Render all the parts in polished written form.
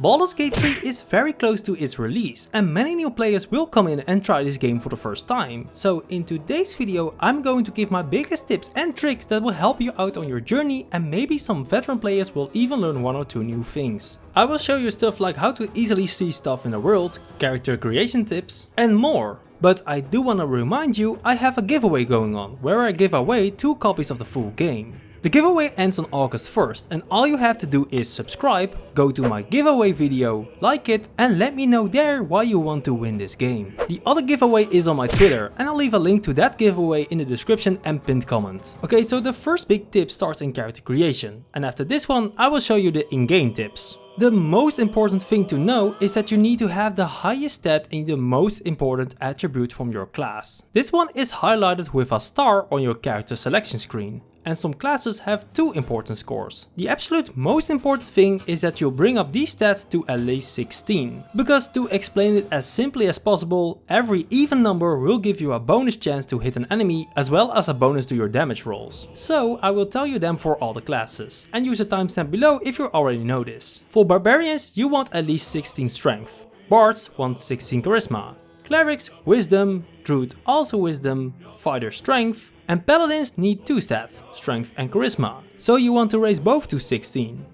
Baldur's Gate 3 is very close to its release and many new players will come in and try this game for the first time. So in today's video I'm going to give my biggest tips and tricks that will help you out on your journey, and maybe some veteran players will even learn one or two new things. I will show you stuff like how to easily see stuff in the world, character creation tips and more. But I do want to remind you, I have a giveaway going on where I give away 2 copies of the full game. The giveaway ends on August 1st and all you have to do is subscribe, go to my giveaway video, like it and let me know there why you want to win this game. The other giveaway is on my Twitter and I'll leave a link to that giveaway in the description and pinned comment. Okay, so the first big tip starts in character creation, and after this one I will show you the in-game tips. The most important thing to know is that you need to have the highest stat in the most important attribute from your class. This one is highlighted with a star on your character selection screen. And some classes have 2 important scores. The absolute most important thing is that you'll bring up these stats to at least 16. Because to explain it as simply as possible, every even number will give you a bonus chance to hit an enemy as well as a bonus to your damage rolls. So I will tell you them for all the classes, and use a timestamp below if you already know this. For barbarians you want at least 16 strength, bards want 16 charisma, clerics wisdom, druid also wisdom, fighter strength, and paladins need 2 stats, strength and charisma, so you want to raise both to 16.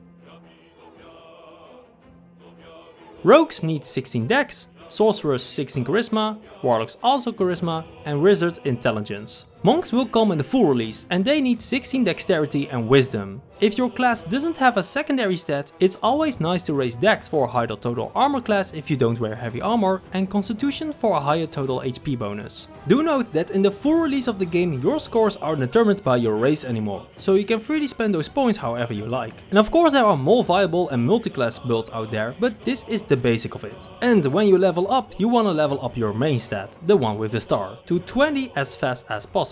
Rogues need 16 dex, sorcerers 16 charisma, warlocks also charisma, and wizards intelligence. Monks will come in the full release and they need 16 dexterity and wisdom. If your class doesn't have a secondary stat, it's always nice to raise dex for a higher total armor class if you don't wear heavy armor, and constitution for a higher total HP bonus. Do note that in the full release of the game your scores are determined by your race anymore, so you can freely spend those points however you like. And of course there are more viable and multi-class builds out there, but this is the basic of it. And when you level up, you want to level up your main stat, the one with the star, to 20 as fast as possible.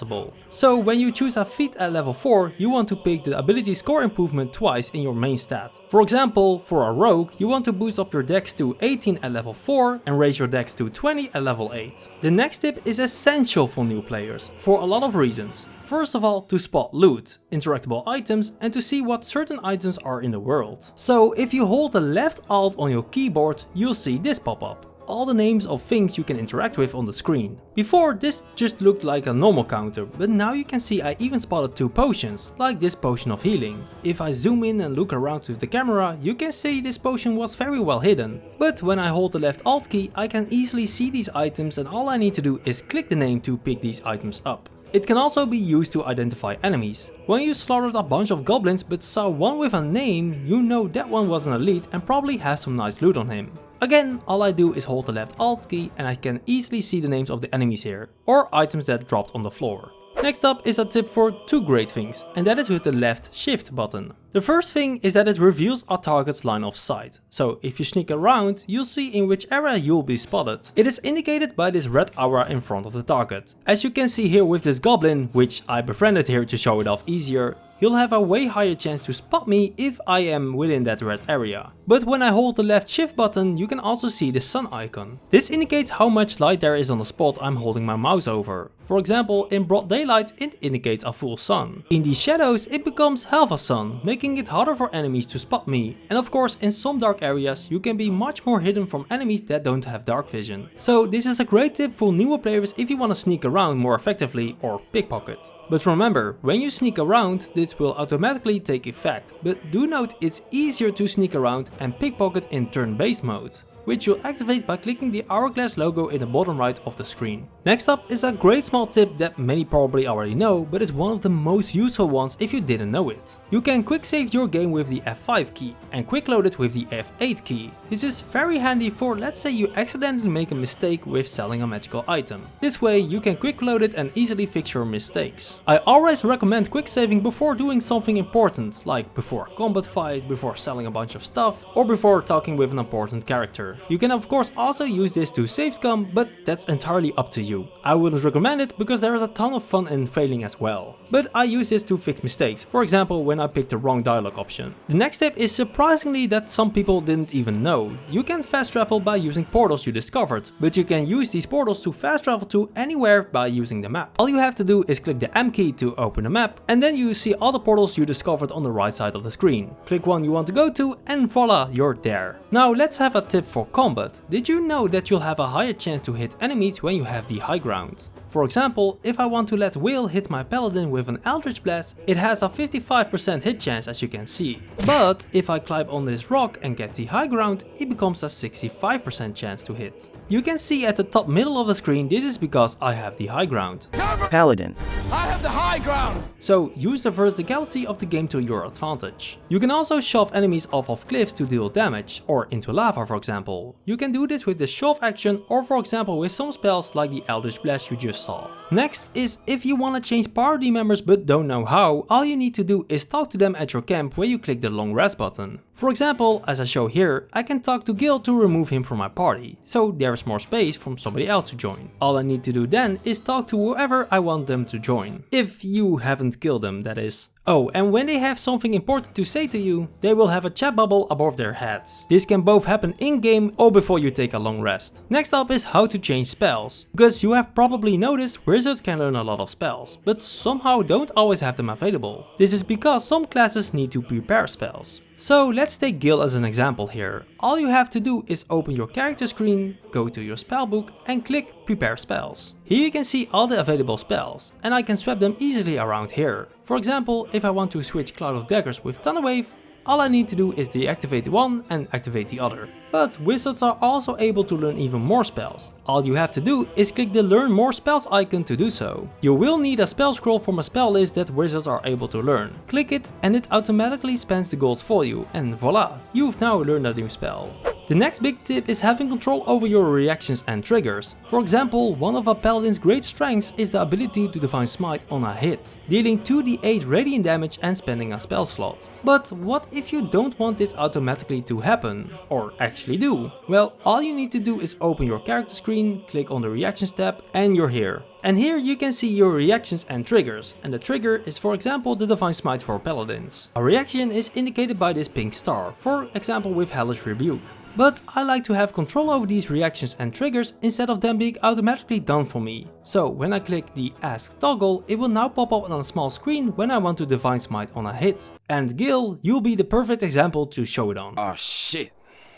So when you choose a feat at level 4, you want to pick the ability score improvement twice in your main stat. For example, for a rogue, you want to boost up your dex to 18 at level 4 and raise your dex to 20 at level 8. The next tip is essential for new players, for a lot of reasons. First of all, to spot loot, interactable items, and to see what certain items are in the world. So if you hold the left alt on your keyboard, you'll see this pop up. All the names of things you can interact with on the screen. Before this just looked like a normal counter, but now you can see I even spotted 2 potions, like this potion of healing. If I zoom in and look around with the camera, you can see this potion was very well hidden. But when I hold the left alt key, I can easily see these items and all I need to do is click the name to pick these items up. It can also be used to identify enemies. When you slaughtered a bunch of goblins but saw one with a name, you know that one was an elite and probably has some nice loot on him. Again, all I do is hold the left alt key and I can easily see the names of the enemies here, or items that dropped on the floor. Next up is a tip for 2 great things, and that is with the left shift button. The first thing is that it reveals a target's line of sight, so if you sneak around, you'll see in which area you'll be spotted. It is indicated by this red aura in front of the target. As you can see here with this goblin, which I befriended here to show it off easier, he'll have a way higher chance to spot me if I am within that red area. But when I hold the left shift button, you can also see the sun icon. This indicates how much light there is on the spot I'm holding my mouse over. For example, in broad daylight it indicates a full sun. In the shadows it becomes half a sun, making it harder for enemies to spot me. And of course in some dark areas you can be much more hidden from enemies that don't have dark vision. So this is a great tip for newer players if you want to sneak around more effectively or pickpocket. But remember, when you sneak around, this will automatically take effect, but do note it's easier to sneak around and pickpocket in turn-based mode, which you'll activate by clicking the hourglass logo in the bottom right of the screen. Next up is a great small tip that many probably already know, but is one of the most useful ones if you didn't know it. You can quick save your game with the F5 key and quick load it with the F8 key. This is very handy for, let's say you accidentally make a mistake with selling a magical item. This way you can quick load it and easily fix your mistakes. I always recommend quick saving before doing something important, like before a combat fight, before selling a bunch of stuff, or before talking with an important character. here. You can of course also use this to save scum, but that's entirely up to you. I wouldn't recommend it because there is a ton of fun in failing as well. But I use this to fix mistakes, for example when I picked the wrong dialogue option. The next tip is surprisingly that some people didn't even know. You can fast travel by using portals you discovered, but you can use these portals to fast travel to anywhere by using the map. All you have to do is click the M key to open the map, and then you see all the portals you discovered on the right side of the screen. Click one you want to go to and voila, you're there. Now let's have a tip for combat. Did you know that you'll have a higher chance to hit enemies when you have the high ground? For example, if I want to let Will hit my paladin with an Eldritch Blast, it has a 55% hit chance as you can see. But if I climb on this rock and get the high ground, it becomes a 65% chance to hit. You can see at the top middle of the screen, this is because I have the high ground. Paladin. I have the high ground! So use the verticality of the game to your advantage. You can also shove enemies off of cliffs to deal damage, or into lava for example. You can do this with the shove action, or for example with some spells like the Eldritch Blast you just saw. Next is if you want to change party members but don't know how, all you need to do is talk to them at your camp where you click the long rest button. For example, as I show here, I can talk to Gil to remove him from my party, so there's more space for somebody else to join. All I need to do then is talk to whoever I want them to join. If you haven't killed them, that is. Oh, and when they have something important to say to you, they will have a chat bubble above their heads. This can both happen in-game or before you take a long rest. Next up is how to change spells. Because you have probably noticed wizards can learn a lot of spells, but somehow don't always have them available. This is because some classes need to prepare spells. So let's take Gil as an example here. All you have to do is open your character screen, go to your spellbook and click Prepare Spells. Here you can see all the available spells, and I can swap them easily around here. For example, if I want to switch Cloud of Daggers with Thunderwave, all I need to do is deactivate one and activate the other. But wizards are also able to learn even more spells. All you have to do is click the Learn More Spells icon to do so. You will need a spell scroll from a spell list that wizards are able to learn. Click it and it automatically spends the golds for you, and voila, you've now learned a new spell. The next big tip is having control over your reactions and triggers. For example, one of a paladin's great strengths is the ability to Divine Smite on a hit, dealing 2d8 radiant damage and spending a spell slot. But what if you don't want this automatically to happen, or actually do? Well, all you need to do is open your character screen, click on the reactions tab and you're here. And here you can see your reactions and triggers, and the trigger is for example the Divine Smite for paladins. A reaction is indicated by this pink star, for example with Hellish Rebuke. But I like to have control over these reactions and triggers instead of them being automatically done for me. So when I click the Ask toggle, it will now pop up on a small screen when I want to Divine Smite on a hit. And Gil, you'll be the perfect example to show it on. Oh shit.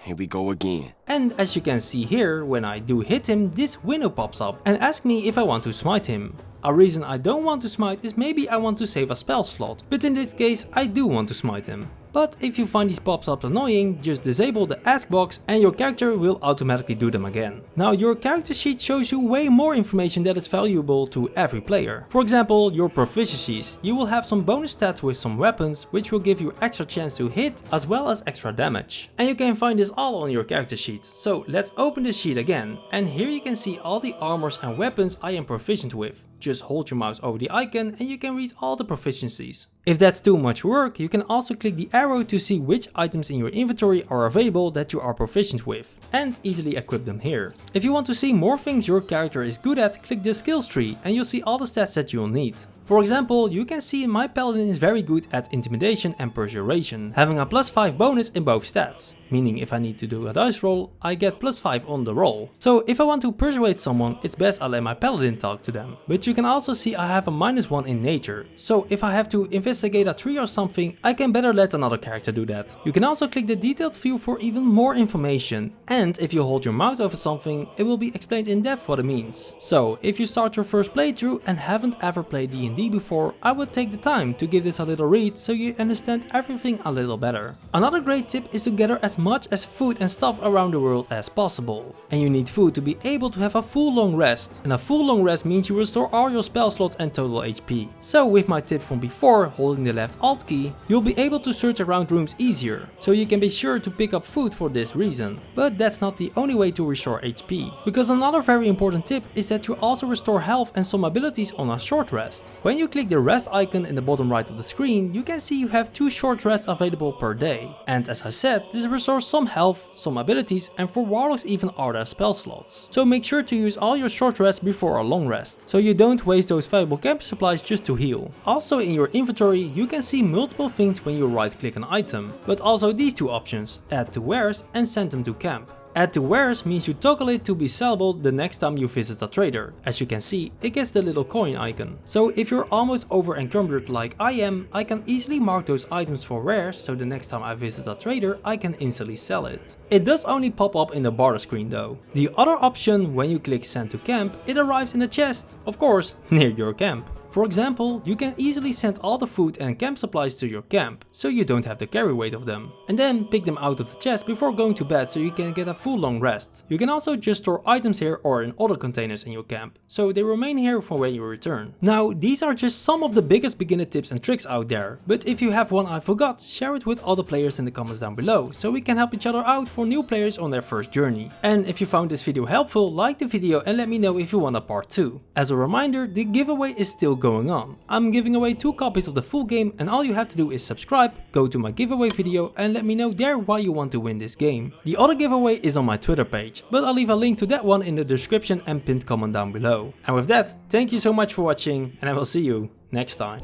Here we go again. And as you can see here, when I do hit him, this window pops up and asks me if I want to smite him. A reason I don't want to smite is maybe I want to save a spell slot, but in this case I do want to smite him. But if you find these pop-ups annoying, just disable the ask box and your character will automatically do them again. Now your character sheet shows you way more information that is valuable to every player. For example, your proficiencies. You will have some bonus stats with some weapons which will give you extra chance to hit as well as extra damage. And you can find this all on your character sheet. So let's open the sheet again, and here you can see all the armors and weapons I am proficient with. Just hold your mouse over the icon and you can read all the proficiencies. If that's too much work, you can also click the arrow to see which items in your inventory are available that you are proficient with, and easily equip them here. If you want to see more things your character is good at, click the skills tree and you'll see all the stats that you'll need. For example, you can see my paladin is very good at intimidation and persuasion, having a +5 bonus in both stats, meaning if I need to do a dice roll, I get +5 on the roll. So if I want to persuade someone, it's best I let my paladin talk to them. But you can also see I have a -1 in nature, so if I have to investigate a tree or something, I can better let another character do that. You can also click the detailed view for even more information, and if you hold your mouse over something, it will be explained in depth what it means. So if you start your first playthrough and haven't ever played D&D before, I would take the time to give this a little read so you understand everything a little better. Another great tip is to gather as much as food and stuff around the world as possible. And you need food to be able to have a full long rest. And a full long rest means you restore all your spell slots and total HP. So with my tip from before, holding the left alt key, you'll be able to search around rooms easier. So you can be sure to pick up food for this reason. But that's not the only way to restore HP. Because another very important tip is that you also restore health and some abilities on a short rest. When you click the rest icon in the bottom right of the screen, you can see you have 2 short rests available per day. And as I said, this restore some health, some abilities, and for warlocks even are there spell slots. So make sure to use all your short rests before a long rest, so you don't waste those valuable camp supplies just to heal. Also in your inventory you can see multiple things when you right click an item, but also these two options, add to wares and send them to camp. Add to wares means you toggle it to be sellable the next time you visit a trader. As you can see, it gets the little coin icon. So if you're almost over encumbered like I am, I can easily mark those items for wares, so the next time I visit a trader I can instantly sell it. It does only pop up in the barter screen though. The other option, when you click send to camp, it arrives in a chest, of course, near your camp. For example, you can easily send all the food and camp supplies to your camp, so you don't have the carry weight of them. And then pick them out of the chest before going to bed so you can get a full long rest. You can also just store items here or in other containers in your camp, so they remain here for when you return. Now, these are just some of the biggest beginner tips and tricks out there, but if you have one I forgot, share it with other players in the comments down below, so we can help each other out for new players on their first journey. And if you found this video helpful, like the video and let me know if you want a part 2. As a reminder, the giveaway is still going on. I'm giving away 2 copies of the full game and all you have to do is subscribe, go to my giveaway video and let me know there why you want to win this game. The other giveaway is on my Twitter page, but I'll leave a link to that one in the description and pinned comment down below. And with that, thank you so much for watching and I will see you next time.